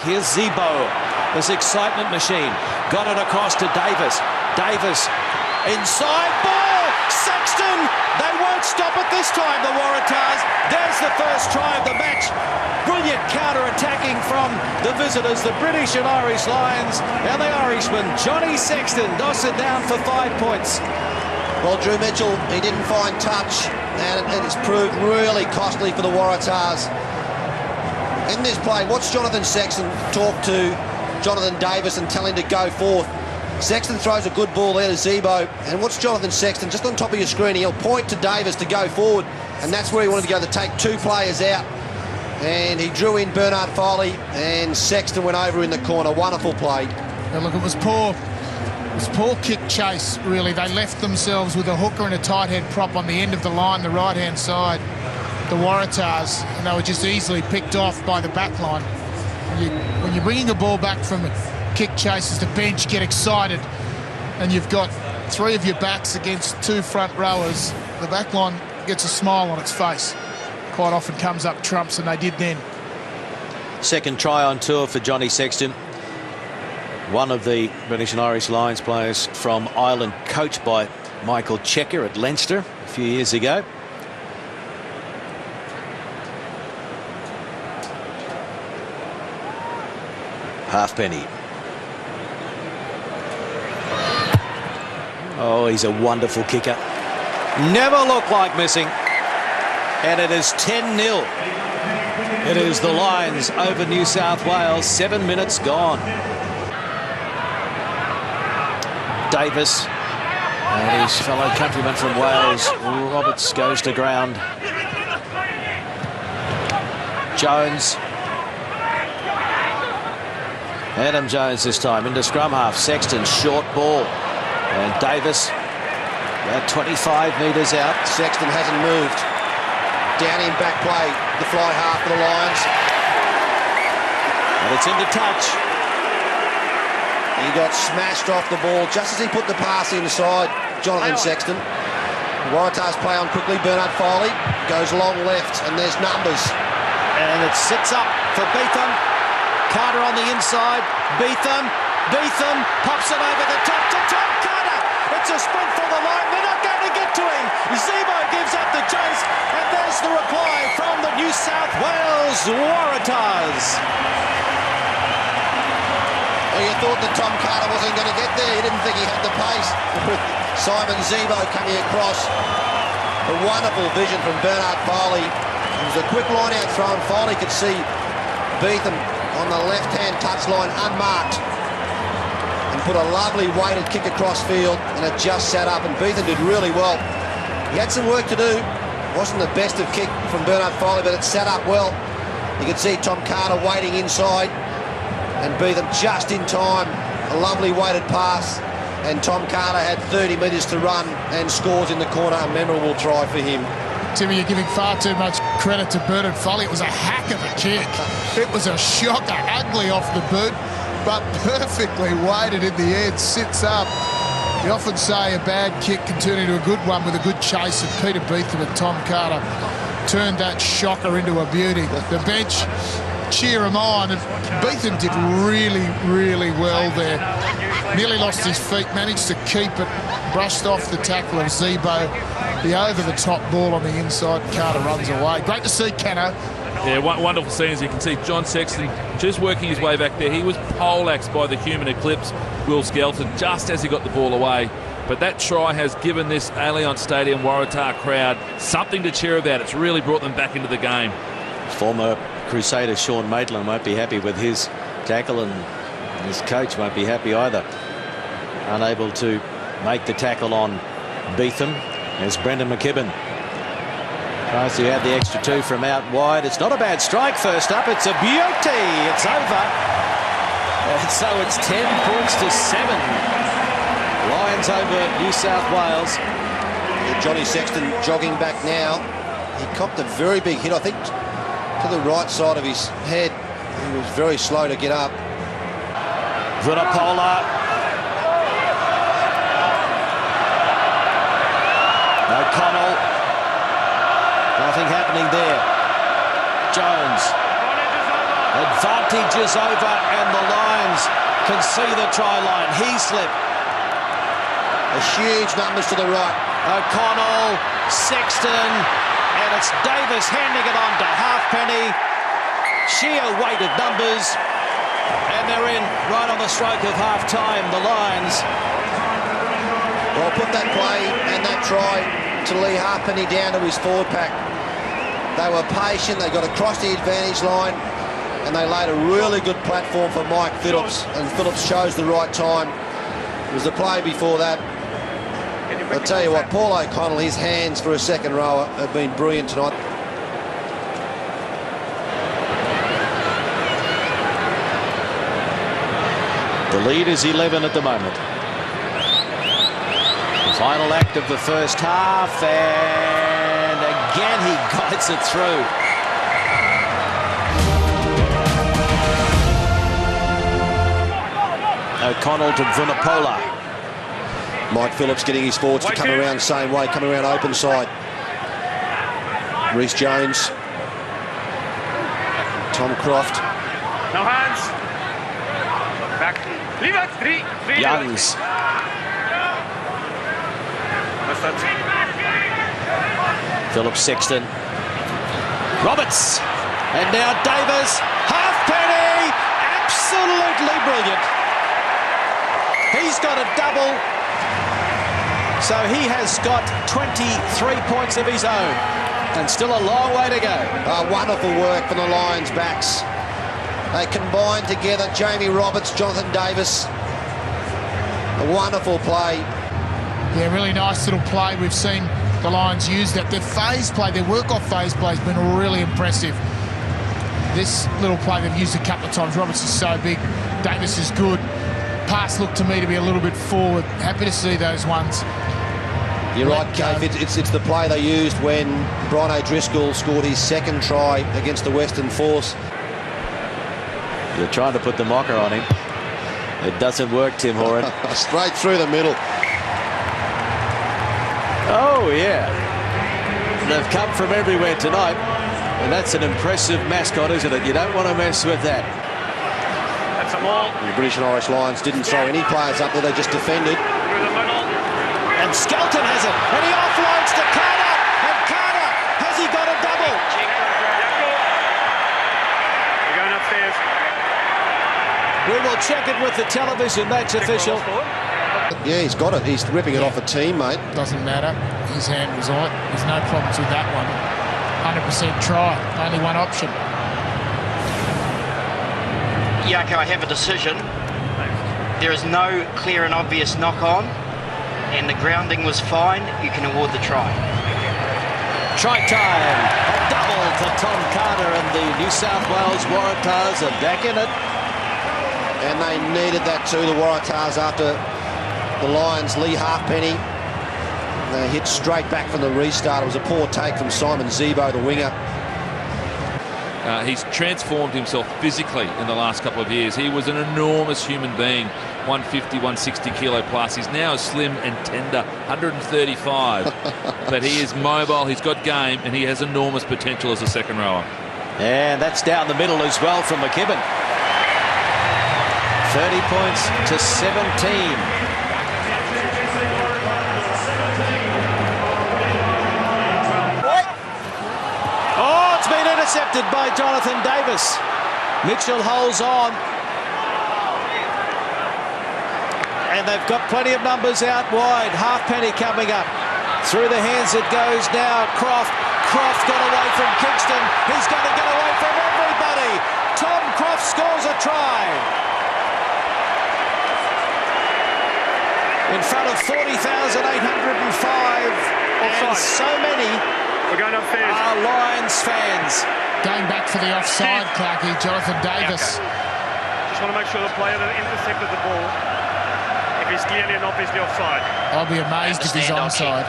Here's Zebo, this excitement machine. Got it across to Davis. Davis, inside ball, Sexton! They won't stop it this time, the Waratahs. There's the first try of the match. Brilliant counter-attacking from the visitors, the British and Irish Lions. And the Irishman, Johnny Sexton, knocks it down for 5 points. Well, Drew Mitchell, he didn't find touch, and it's proved really costly for the Waratahs. In this play, watch Jonathan Sexton talk to Jonathan Davis and tell him to go forth. Sexton throws a good ball there to Zebo, and watch Jonathan Sexton just on top of your screen. He'll point to Davis to go forward, and that's where he wanted to go, to take 2 players out. And he drew in Bernard Foley, and Sexton went over in the corner. Wonderful play. Now look, it was poor. It was poor kick chase, really. They left themselves with a hooker and a tight head prop on the end of the line, the right-hand side, the Waratahs, and they were just easily picked off by the back line. When you're bringing a ball back from kick chases, the bench get excited, and you've got 3 of your backs against 2 front rowers, the back line gets a smile on its face. Quite often comes up trumps, and they did then. Second try on tour for Johnny Sexton. One of the British and Irish Lions players from Ireland, coached by Michael Checker at Leinster a few years ago. Halfpenny. Oh, he's a wonderful kicker. Never looked like missing. And it is 10-0. It is the Lions over New South Wales. 7 minutes gone. Davis and his fellow countryman from Wales, Roberts, goes to ground. Jones. Adam Jones this time into scrum half. Sexton, short ball. And Davis about 25 metres out. Sexton hasn't moved. Down in back play, the fly half for the Lions. And it's into touch. He got smashed off the ball just as he put the pass inside, Jonathan Sexton. Waratahs play on quickly. Bernard Foley goes long left, and there's numbers. And it sits up for Beetham. Carter on the inside. Beetham pops it over the top to Tom Carter. It's a sprint for the line. They're not going to get to him. Zebo gives up the chase, and there's the reply from the New South Wales Waratahs. Well, you thought that Tom Carter wasn't going to get there. You didn't think he had the pace. With Simon Zebo coming across. A wonderful vision from Bernard Foley. It was a quick line-out throw, and Foley could see Beetham on the left-hand touchline unmarked, and put a lovely weighted kick across field, and it just sat up, and Beetham did really well. He had some work to do. Wasn't the best of kick from Bernard Foley, but it sat up well. You could see Tom Carter waiting inside, and Beetham just in time. A lovely weighted pass, and Tom Carter had 30 metres to run and scores in the corner. A memorable try for him. Timmy, you're giving far too much credit to Bernard Foley. It was a heck of a kick. It was a shocker, ugly off the boot, but perfectly weighted in the end, sits up. You often say a bad kick can turn into a good one with a good chase, and Peter Beetham and Tom Carter turned that shocker into a beauty. The bench cheer him on, and Beetham did really, really well there. Nearly lost his feet, managed to keep it, brushed off the tackle of Zebo. The over-the-top ball on the inside, Carter runs away. Great to see, Cano. Yeah, wonderful scene. As you can see, John Sexton just working his way back there. He was poleaxed by the human eclipse, Will Skelton, just as he got the ball away. But that try has given this Allianz Stadium Waratah crowd something to cheer about. It's really brought them back into the game. Former Crusader Sean Maitland won't be happy with his tackle, and his coach won't be happy either. Unable to make the tackle on Beetham as Brendan McKibben tries to add the extra 2 from out wide. It's not a bad strike first up. It's a beauty. It's over. And so it's 10 points to 7. Lions over New South Wales. Johnny Sexton jogging back now. He copped a very big hit, I think, to the right side of his head. He was very slow to get up. Vunipola. O'Connell. Nothing happening there. Jones. advantage is over and the Lions can see the try line. Heaslip. Huge numbers to the right. O'Connell, Sexton, and it's Davis handing it on to Halfpenny. Sheer weight of numbers, and they're in right on the stroke of half-time, the Lions. Well, put that play and that try to Lee Halfpenny down to his forward pack. They were patient, they got across the advantage line, and they laid a really good platform for Mike Phillips, and Phillips chose the right time. It was the play before that. I'll tell you what, Paul O'Connell, his hands for a second rower have been brilliant tonight. The lead is 11 at the moment. The final act of the first half, and again he guides it through. O'Connell to Vunipola. Mike Phillips getting his forwards to come around the same way, coming around open side. Reece Jones. Tom Croft. No hands. Back. Three. Youngs. Phillips, Sexton. Roberts. And now Davis. Halfpenny. Absolutely brilliant. He's got a double. So he has got 23 points of his own, and still a long way to go. Wonderful work from the Lions backs. They combined together, Jamie Roberts, Jonathan Davis. A wonderful play. Yeah, really nice little play. We've seen the Lions use that. Their phase play, their work-off phase play has been really impressive. This little play they've used a couple of times. Roberts is so big. Davis is good. Pass looked to me to be a little bit forward. Happy to see those ones. You're right, Keith. It's the play they used when Brian O'Driscoll scored his second try against the Western Force. You're trying to put the mocker on him. It doesn't work, Tim Horan. Straight through the middle. Oh, yeah. They've come from everywhere tonight, and that's an impressive mascot, isn't it? You don't want to mess with that. That's a ball. The British and Irish Lions didn't throw any players up there, they just defended. And Skelton has it, and he offloads to Carter, and Carter, has he got a double? You're going upstairs. We will check it with the television match official. Yeah, he's got it. He's ripping it off a teammate. Doesn't matter. His hand was on it. There's no problems with that one. 100% try. Only one option. Yako, I have a decision. There is no clear and obvious knock-on, and the grounding was fine. You can award the try. Try time. A double to Tom Carter, and the New South Wales Waratahs are back in it. And they needed that too, the Waratahs, after the Lions, Lee Halfpenny. They hit straight back from the restart. It was a poor take from Simon Zebo, the winger. He's transformed himself physically in the last couple of years. He was an enormous human being, 150, 160 kilo plus. He's now slim and tender, 135. But he is mobile, he's got game, and he has enormous potential as a second rower. And that's down the middle as well from McKibben. 30 points to 17. Intercepted by Jonathan Davis. Mitchell holds on. And they've got plenty of numbers out wide. Halfpenny coming up. Through the hands it goes now. Croft. Croft got away from Kingston. He's going to get away from everybody. Tom Croft scores a try. In front of 40,805. And so many We're going upstairs. are Lions fans. Going back for the offside, Clarkie, Jonathan Davis. Just want to make sure the player that intercepted the ball, if he's clearly and obviously offside. I'll be amazed if he's onside.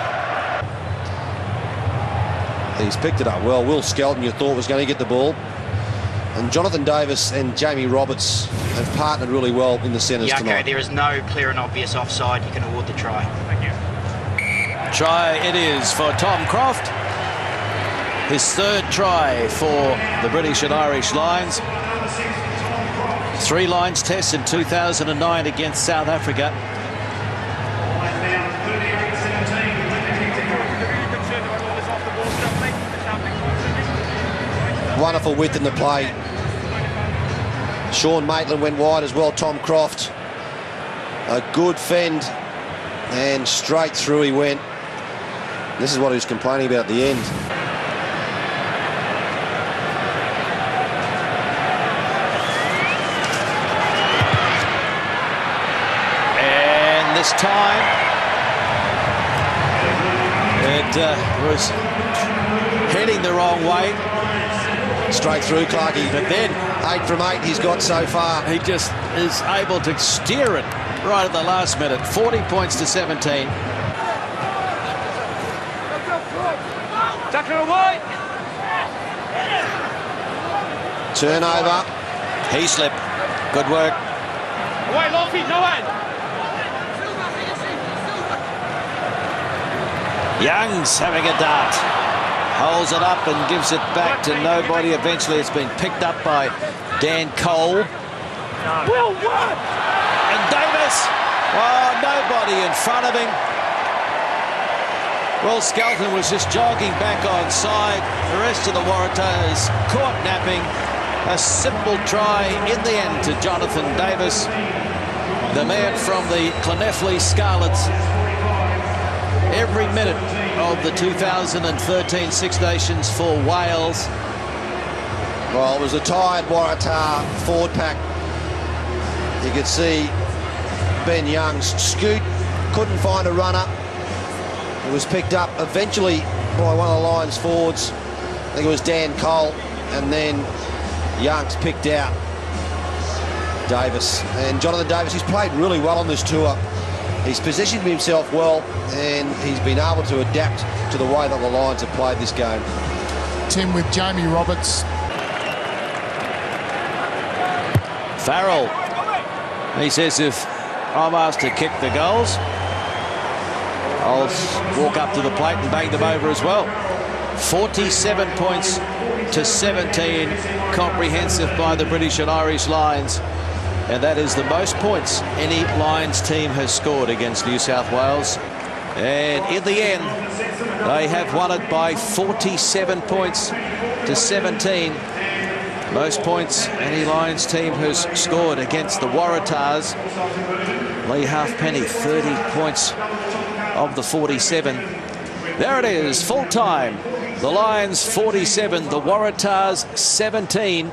He's picked it up well. Will Skelton, you thought, was going to get the ball. And Jonathan Davis and Jamie Roberts have partnered really well in the centres tonight. There is no clear and obvious offside. You can award the try. Thank you. Try it is for Tom Croft. His third try for the British and Irish Lions. 3 Lions tests in 2009 against South Africa. Wonderful width in the play. Sean Maitland went wide as well. Tom Croft, a good fend, and straight through he went. This is what he was complaining about at the end. And this time it was heading the wrong way. Straight through, Clarkie. But then 8 from 8 he's got so far. he just is able to steer it right at the last minute. 40 points to 17. Tackle away. Turnover. Heaslip, good work. Away, Lofty, no one. Young's having a dart. Holds it up and gives it back to nobody. Eventually it's been picked up by Dan Cole. Well, what? And Davis. Oh, nobody in front of him. Well, Skelton was just jogging back on side. The rest of the Waratahs caught napping. A simple try in the end to Jonathan Davis, the man from the Llanelli Scarlets. Every minute of the 2013 Six Nations for Wales. Well, it was a tired Waratah forward pack. You could see Ben Young's scoot. Couldn't find a runner. It was picked up eventually by one of the Lions forwards. I think it was Dan Cole. And then Young's picked out Davis. And Jonathan Davis, he's played really well on this tour. He's positioned himself well, and he's been able to adapt to the way that the Lions have played this game. Tim with Jamie Roberts. Farrell. He says, if I'm asked to kick the goals, I'll walk up to the plate and bang them over as well. 47 points to 17, comprehensive by the British and Irish Lions. And that is the most points any Lions team has scored against New South Wales. And in the end, they have won it by 47 points to 17. Most points any Lions team has scored against the Waratahs. Lee Halfpenny, 30 points of the 47. There it is, full time. The Lions 47, the Waratahs 17.